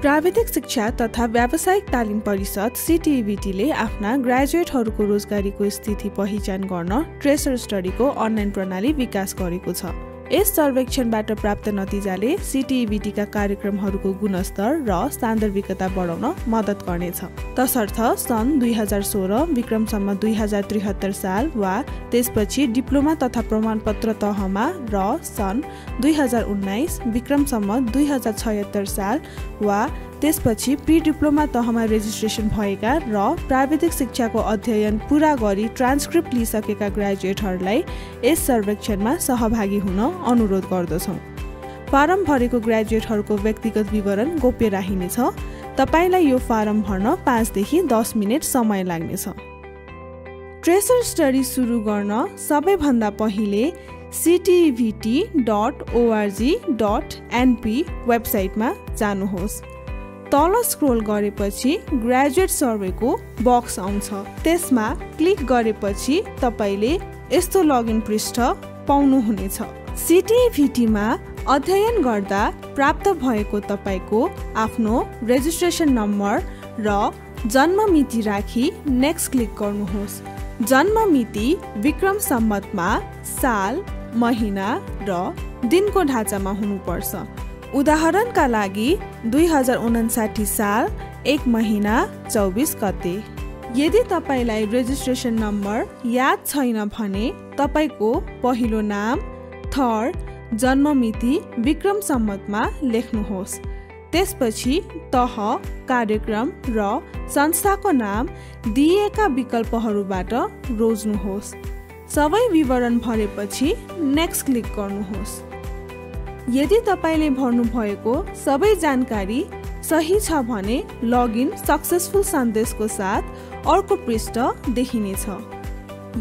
प्राविधिक शिक्षा तथा व्यावसायिक तालिम परिषद CTEVT आफ्ना ग्रेजुएटहरूको रोजगारीको स्थिति पहिचान गर्न ट्रेसर स्टडीको अनलाइन प्रणाली विकास गरेको छ। यस सर्वेक्षणबाट प्राप्त नतिजाले CTEVT का कार्यक्रमहरूको गुणस्तर र सान्दर्भिकता बढाउन मद्दत गर्नेछ। तसर्थ सन् 2016 विक्रमसम्म 2073 साल वा त्यसपछि डिप्लोमा तथा प्रमाणपत्र तहमा र सन् 2019 विक्रमसम्म 2076 साल वा त्यसपछि प्री डिप्लोमा तहमा रेजिस्ट्रेसन भएका र प्राविधिक शिक्षाको अध्ययन पूरा गरी ट्रान्सक्रिप्ट लिइसकेका ग्रेजुएटहरूलाई यस सर्वेक्षणमा सहभागी हुन अनुरोध गर्दछौँ। फारम भरेको ग्रेजुएटहरूको व्यक्तिगत विवरण गोप्य राखिनेछ। तपाईलाई यो फारम भर्न 5 देखि 10 मिनेट समय लाग्नेछ। ट्रेसर स्टडी सुरु गर्न सबैभन्दा पहिले ctevt.org.np वेबसाइटमा जानुहोस्। तल स्क्रोल गरेपछि ग्रेजुएट सर्वेको बक्स आउँछ। त्यसमा क्लिक गरेपछि तपाईले यस्तो लगइन पृष्ठ पाउनुहुनेछ। CTEVT मा अध्ययन गर्दा प्राप्त भएको तपाईको आफ्नो रेजिस्ट्रेसन नम्बर र जन्म मिति राखी नेक्स्ट क्लिक गर्नुहोस्। जन्म मिति विक्रम सम्वतमा साल, महिना र दिनको ढाँचामा हुनुपर्छ। उदाहरणका लागि 2059 साल 1 महिना 24 गते। यदि तपाईलाई रेजिस्ट्रेसन नम्बर याद छैन भने तपाईको पहिलो नाम, थर, जन्म मिति विक्रम सम्वतमा लेख्नुहोस्। त्यसपछि तह, कार्यक्रम र संस्थाको नाम दिएका विकल्पहरूबाट रोज्नुहोस्। सबै विवरण भरेपछि नेक्स्ट क्लिक गर्नुहोस्। यदि तपाईले भर्नु भएको सबै जानकारी सही छ भने लगइन सक्सेसफुल सन्देशको साथ अर्को पृष्ठ देखिनेछ।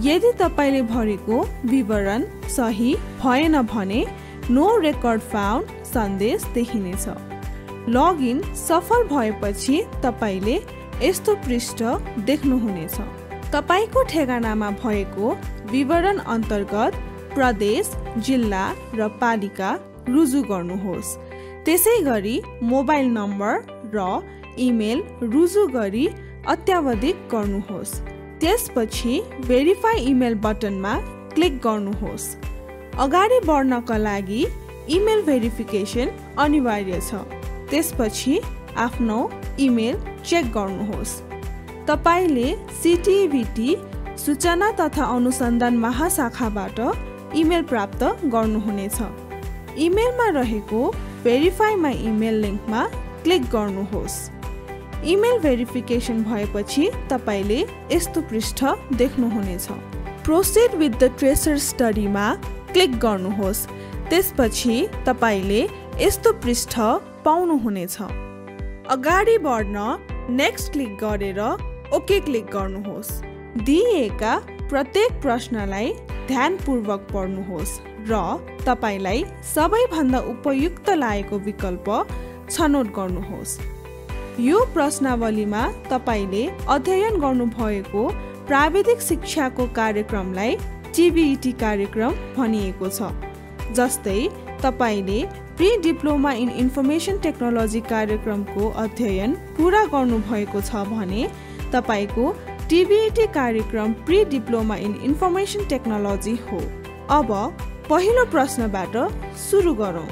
यदि तपाईले भरेको विवरण सही भएन भने नो रेकर्ड फाउन्ड सन्देश देखिनेछ। लगइन सफल भएपछि तपाईले यस्तो पृष्ठ देख्नुहुनेछ। तपाईको ठेगानामा भएको विवरण अन्तर्गत प्रदेश, जिल्ला र पालिका रुजु गर्नुहोस्। त्यसैगरी मोबाइल नम्बर र इमेल रुजु गरी अत्यावधिक गर्नुहोस्। त्यसपछि भेरिफाई इमेल बटनमा क्लिक गर्नुहोस्। अगाडि बढ्नका लागि इमेल भेरिफिकेसन अनिवार्य छ। त्यसपछि आफ्नो इमेल चेक गर्नुहोस्। तपाईले CTEVT सूचना तथा अनुसन्धान महाशाखाबाट इमेल प्राप्त गर्नुहुनेछ। इमेलमा रहेको भेरिफाई माई इमेल लिङ्कमा क्लिक गर्नुहोस्। इमेल भेरिफिकेसन भएपछि तपाईले यस्तो पृष्ठ देख्नुहुनेछ। प्रोसिड विथ द ट्रेसर स्टडीमा क्लिक गर्नुहोस्। त्यसपछि तपाईले यस्तो पृष्ठ पाउनुहुनेछ। अगाडि बढ्न नेक्स्ट क्लिक गरेर ओके क्लिक गर्नुहोस्। दिएका प्रत्येक प्रश्नलाई ध्यानपूर्वक पढ्नुहोस् र तपाईलाई सबैभन्दा उपयुक्त लागेको विकल्प छनौट गर्नुहोस्। यो प्रश्नावलीमा तपाईले अध्ययन गर्नुभएको प्राविधिक शिक्षाको कार्यक्रमलाई TVET कार्यक्रम भनिएको छ। जस्तै तपाईले pre diploma in information technology कार्यक्रमको अध्ययन पूरा गर्नुभएको छ भने तपाईको TVET कार्यक्रम pre diploma in information technology हो। अब पहिलो प्रश्नबाट सुरु गरौँ।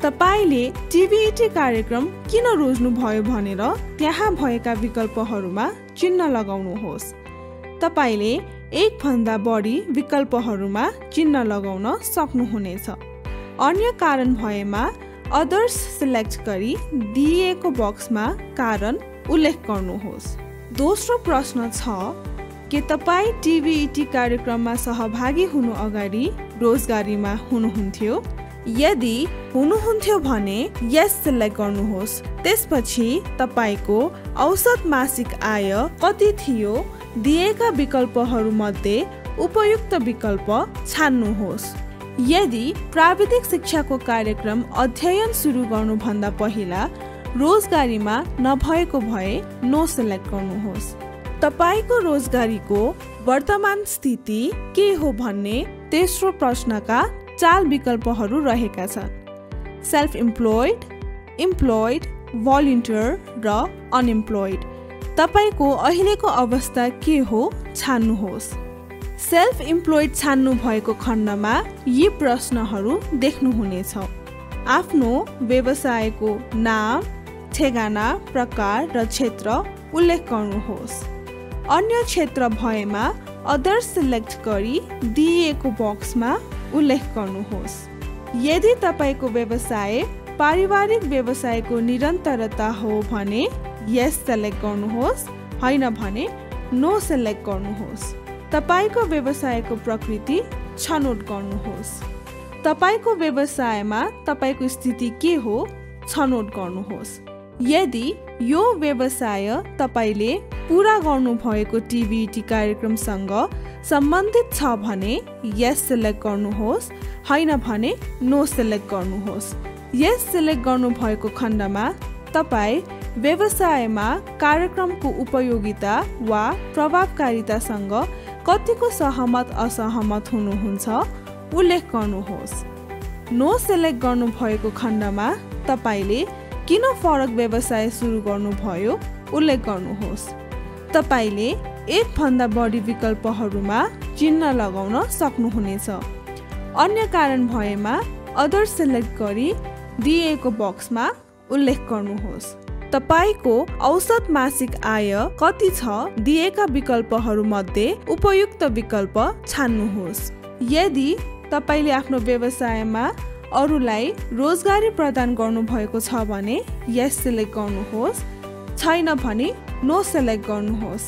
तपाईले TVET कार्यक्रम किन रोज्नु भयो भनेर त्यहाँ भएका विकल्पहरूमा चिन्ह लगाउनुहोस्। तपाईले एक भन्दा बढी विकल्पहरूमा चिन्ह लगाउन सक्नुहुनेछ। अन्य कारण भएमा अदर्स सिलेक्ट गरी दिएको बक्समा कारण उल्लेख गर्नुहोस्। दोस्रो प्रश्न छ, के तपाई TVET कार्यक्रममा सहभागी हुनु अगाडि रोजगारीमा हुनुहुन्थ्यो? यदि हुनुहुन्थ्यो भने यस सिलेक्ट गर्नुहोस्। त्यसपछि तपाईको औसत मासिक आय कति थियो? दिएका विकल्पहरू मध्ये उपयुक्त विकल्प छान्नुहोस्। यदि प्राविधिक शिक्षाको कार्यक्रम अध्ययन सुरु गर्नुभन्दा पहिला रोजगारीमा नभएको भए नो सिलेक्ट गर्नुहोस्। तपाईको रोजगारीको वर्तमान स्थिति के हो भन्ने तेस्रो प्रश्नका 4 विकल्पहरू रहेका छन्। सेल्फ इम्प्लोइड, इम्प्लोइड भोलिन्टियर र अनएम्प्लोइड। तपाईको अहिलेको अवस्था के हो छान्नुहोस्। सेल्फ इम्प्लोइड छान्नु भएको खण्डमा यी प्रश्नहरू देख्नुहुनेछ। आफ्नो व्यवसायको नाम, ठेगाना, प्रकार र क्षेत्र उल्लेख गर्नुहोस्। अन्य क्षेत्र भएमा अदर सिलेक्ट गरी दिइएको बक्समा उल्लेख गर्नुहोस्। यदि तपाईको व्यवसाय पारिवारिक व्यवसायको निरन्तरता हो भने यस सिलेक्ट गर्नुहोस्, हैन भने नो सिलेक्ट गर्नुहोस्। तपाईको व्यवसायको प्रकृति छनौट गर्नुहोस्। तपाईको व्यवसायमा तपाईको स्थिति के हो छनौट गर्नुहोस्। यदि यो व्यवसाय तपाईले पूरा गर्नुभएको टिभीटी कार्यक्रमसँग सम्बन्धित छ भने यस सिलेक्ट गर्नुहोस्, हैन भने नो सिलेक्ट गर्नुहोस्। यस सिलेक्ट गर्नुभएको खण्डमा तपाई व्यवसायमा कार्यक्रमको उपयोगिता वा प्रभावकारितासँग कतिको सहमत असहमत हुनुहुन्छ उल्लेख गर्नुहोस्। नो सिलेक्ट गर्नुभएको खण्डमा तपाईले किन फरक व्यवसाय सुरु गर्नुभयो उल्लेख गर्नुहोस्। तपाईले एक भन्दा बढी विकल्पहरूमा चिन्ह लगाउन सक्नुहुनेछ। अन्य कारण भएमा अदर सिलेक्ट गरी दिएको बक्समा उल्लेख गर्नुहोस्। तपाईको औसत मासिक आय कति छ दिएका विकल्पहरू मध्ये उपयुक्त विकल्प छान्नुहोस्। यदि तपाईले आफ्नो व्यवसायमा अरूलाई रोजगारी प्रदान गर्नुभएको छ भने यस सिलेक्ट गर्नुहोस्, छैन भने नो सिलेक्ट गर्नुहोस्।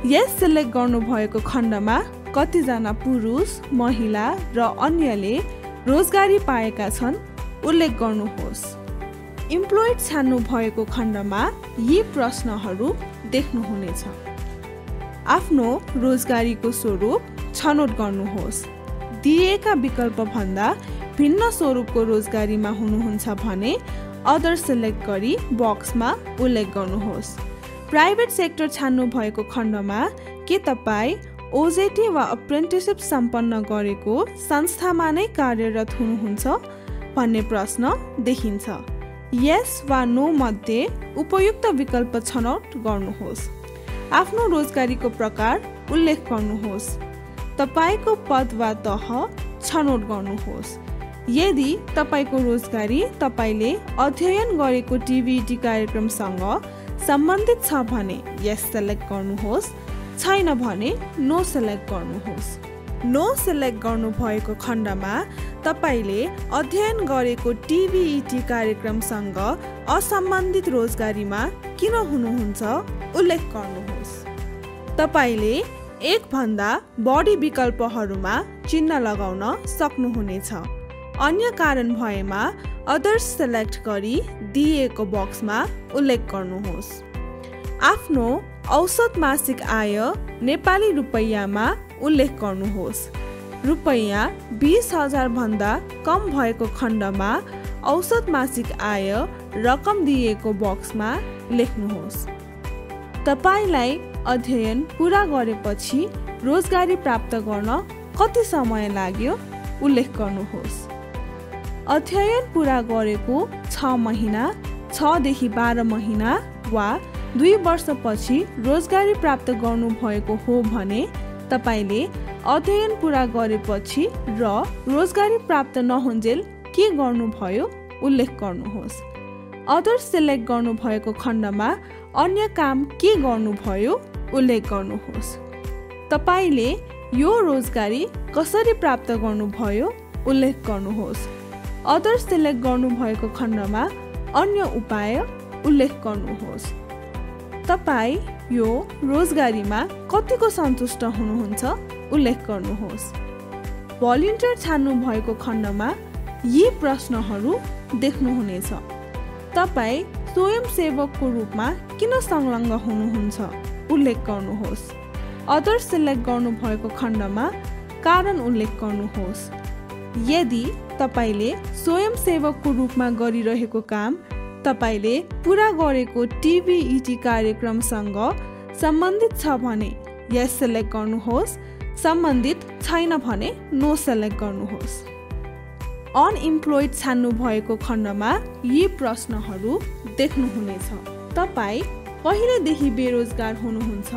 यस सिलेक्ट गर्नुभएको खण्डमा कतिजना पुरुष, महिला र अन्यले रोजगारी पाएका छन् उल्लेख गर्नुहोस्। इम्प्लोइड छान्नु भएको खण्डमा यी प्रश्नहरू देख्नुहुनेछ। आफ्नो रोजगारीको स्वरूप छनौट गर्नुहोस्। दिएका विकल्प भन्दा भिन्न स्वरूपको रोजगारीमा हुनुहुन्छ भने अदर सिलेक्ट गरी बक्समा उल्लेख गर्नुहोस्। प्राइभेट सेक्टर छान्नु भएको खण्डमा के तपाई ओजेटी वा अप्रेन्टिसशिप सम्पन्न गरेको संस्थामा नै कार्यरत हुनुहुन्छ भन्ने प्रश्न देखिन्छ। यस वा नो मध्ये उपयुक्त विकल्प छनौट गर्नुहोस्। आफ्नो रोजगारीको प्रकार उल्लेख गर्नुहोस्। तपाईको पद वा तह छनौट गर्नुहोस्। यदि तपाईको रोजगारी तपाईले अध्ययन गरेको टिभीटी कार्यक्रमसँग सम्बन्धित छ भने यस सिलेक्ट गर्नुहोस्, छैन भने नो सिलेक्ट गर्नुहोस्। नो सिलेक्ट गर्नुभएको खण्डमा तपाईले अध्ययन गरेको टिभीटी कार्यक्रमसँग असम्बन्धित रोजगारीमा किन हुनुहुन्छ उल्लेख गर्नुहोस्। तपाईले एक भन्दा बढी विकल्पहरूमा चिन्ह लगाउन सक्नुहुनेछ। अन्य कारण भएमा अदर सिलेक्ट गरी दिएको बक्समा उल्लेख गर्नुहोस्। आफ्नो औसत मासिक आय नेपाली रुपैयाँमा उल्लेख गर्नुहोस्। रुपैयाँ 20,000 भन्दा कम भएको खण्डमा औसत मासिक आय रकम दिएको बक्समा लेख्नुहोस्। तपाईलाई अध्ययन पूरा गरेपछि रोजगारी प्राप्त गर्न कति समय लाग्यो उल्लेख गर्नुहोस्। अध्ययन पूरा गरेको 6 महिना, 6 देखि 12 महिना वा 2 वर्षपछि रोजगारी प्राप्त गर्नुभएको हो भने तपाईले अध्ययन पूरा गरेपछि र रोजगारी प्राप्त नहुन्जेल के गर्नुभयो उल्लेख गर्नुहोस्। अदर सिलेक्ट गर्नुभएको खण्डमा अन्य काम के गर्नुभयो उल्लेख गर्नुहोस्। तपाईले यो रोजगारी कसरी प्राप्त गर्नुभयो उल्लेख गर्नुहोस्। अदर सिलेक्ट गर्नुभएको खण्डमा अन्य उपाय उल्लेख गर्नुहोस्। तपाई यो रोजगारीमा कतिको सन्तुष्ट हुनुहुन्छ उल्लेख गर्नुहोस्। भोलिन्टियर छान्नु भएको खण्डमा यी प्रश्नहरू देख्नुहुनेछ। तपाई स्वयंसेवकको रूपमा किन संलग्न हुनुहुन्छ उल्लेख गर्नुहोस्। अदर सिलेक्ट गर्नुभएको खण्डमा कारण उल्लेख गर्नुहोस्। यदि तपाईले स्वयंसेवकको रूपमा गरिरहेको काम तपाईले पूरा गरेको टिभीटी कार्यक्रमसँग सम्बन्धित छ भने यस सिलेक्ट गर्नुहोस्, सम्बन्धित छैन भने नो सिलेक्ट गर्नुहोस्। अनइम्प्लोइड छान्नु भएको खण्डमा यी प्रश्नहरू देख्नुहुनेछ। तपाईँ पहिलेदेखि बेरोजगार हुनुहुन्छ,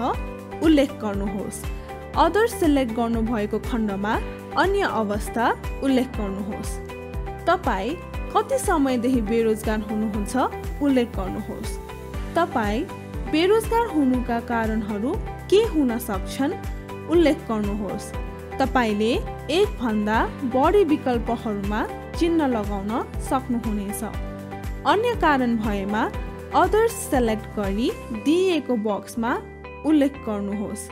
उल्लेख गर्नुहोस्। अदर्स सिलेक्ट गर्नुभएको खण्डमा अन्य अवस्था उल्लेख गर्नुहोस्। तपाईँ कति समयदेखि बेरोजगार हुनुहुन्छ, उल्लेख गर्नुहोस्। तपाईँ बेरोजगार हुनुका कारणहरू के हुन सक्छन्, उल्लेख गर्नुहोस्। तपाईले एक भन्दा बढी विकल्पहरूमा चिन्ह लगाउन सक्नुहुनेछ। अन्य कारण भएमा अदर्स सेलेक्ट गरी दिइएको बक्समा उल्लेख गर्नुहोस्।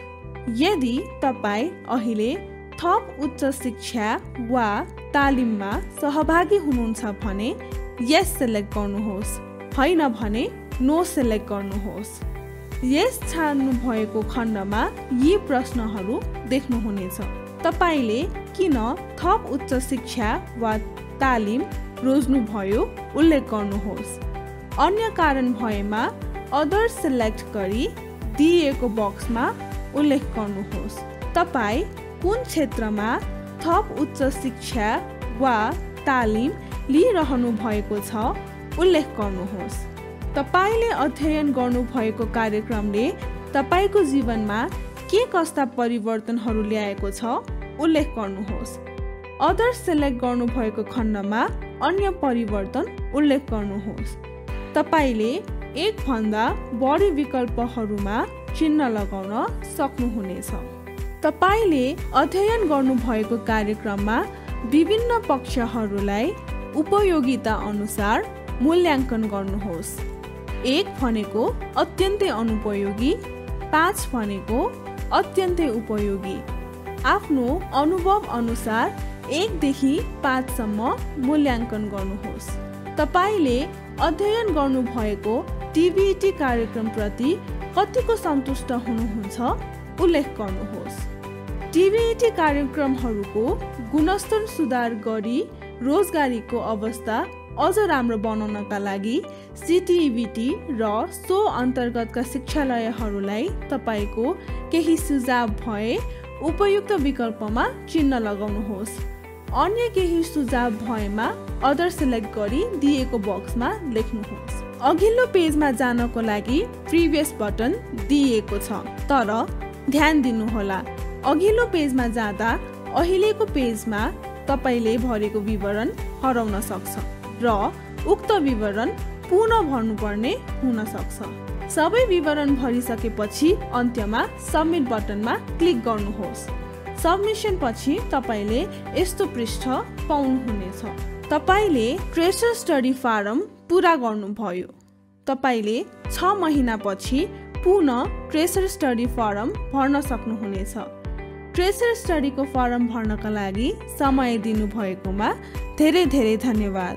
यदि तपाईँ अहिले थप उच्च शिक्षा वा तालिममा सहभागी हुनुहुन्छ भने यस सेलेक्ट गर्नुहोस्, होइन भने नो सेलेक्ट गर्नुहोस्। यस छान्नु भएको खण्डमा यी प्रश्नहरू देख्नुहुनेछ। तपाईले किन थप उच्च शिक्षा वा तालिम रोज्नुभयो, उल्लेख गर्नुहोस्। अन्य कारण भएमा अदर सेलेक्ट गरी दिइएको बक्समा उल्लेख गर्नुहोस्। तपाईँ कुन क्षेत्रमा थप उच्च शिक्षा वा तालिम लिइरहनु भएको छ, उल्लेख गर्नुहोस्। तपाईले अध्ययन गर्नुभएको कार्यक्रमले तपाईको जीवनमा के कस्ता परिवर्तनहरू ल्याएको छ, उल्लेख गर्नुहोस्। अदर सेलेक्ट गर्नुभएको खण्डमा अन्य परिवर्तन उल्लेख गर्नुहोस्। तपाईले एक भन्दा बढी विकल्पहरूमा चिन्ह लगाउन सक्नुहुनेछ। तपाईले अध्ययन गर्नुभएको कार्यक्रममा विभिन्न पक्षहरूलाई उपयोगिता अनुसार मूल्याङ्कन गर्नुहोस्। 1 भनेको अत्यन्तै अनुपयोगी, 5 भनेको अत्यन्तै उपयोगी। आफ्नो अनुभव अनुसार 1 देखि 5 सम्म मूल्याङ्कन गर्नुहोस्। तपाईले अध्ययन गर्नुभएको टिबिटी कार्यक्रम प्रति कतिको सन्तुष्ट हुनुहुन्छ, उल्लेख गर्नुहोस्। टिबिटी कार्यक्रमहरूको गुणस्तर सुधार गरी रोजगारीको अवस्था अझ राम्रो बनाउनका लागि सिटिबिटी र सो अन्तर्गतका शिक्षालयहरूलाई तपाईको केही सुझाव भए उपयुक्त विकल्पमा चिन्ह लगाउनुहोस्। अन्य केही सुझाव भएमा अदर सेलेक्ट गरी दिएको बक्समा लेख्नुहोस्। अघिल्लो पेजमा जानको लागि प्रिभियस बटन दिइएको छ, तर ध्यान दिनुहोला, अघिल्लो पेजमा जाँदा अहिलेको पेजमा तपाईले भरेको विवरण हराउन सक्छ र उक्त विवरण पुनः भर्नुपर्ने हुन सक्छ। सबै विवरण भरिसकेपछि अन्त्यमा सबमिट बटनमा क्लिक गर्नुहोस्। सबमिसन पछि तपाईले यस्तो पृष्ठ पाउनुहुनेछ। तपाईले ट्रेसर स्टडी फारम पूरा गर्नुभयो। तपाईले 6 महिनापछि पुनः ट्रेसर स्टडी फारम भर्न सक्नुहुनेछ। ट्रेसर स्टडीको फारम भर्नका लागि समय दिनुभएकोमा धेरै धेरै धन्यवाद।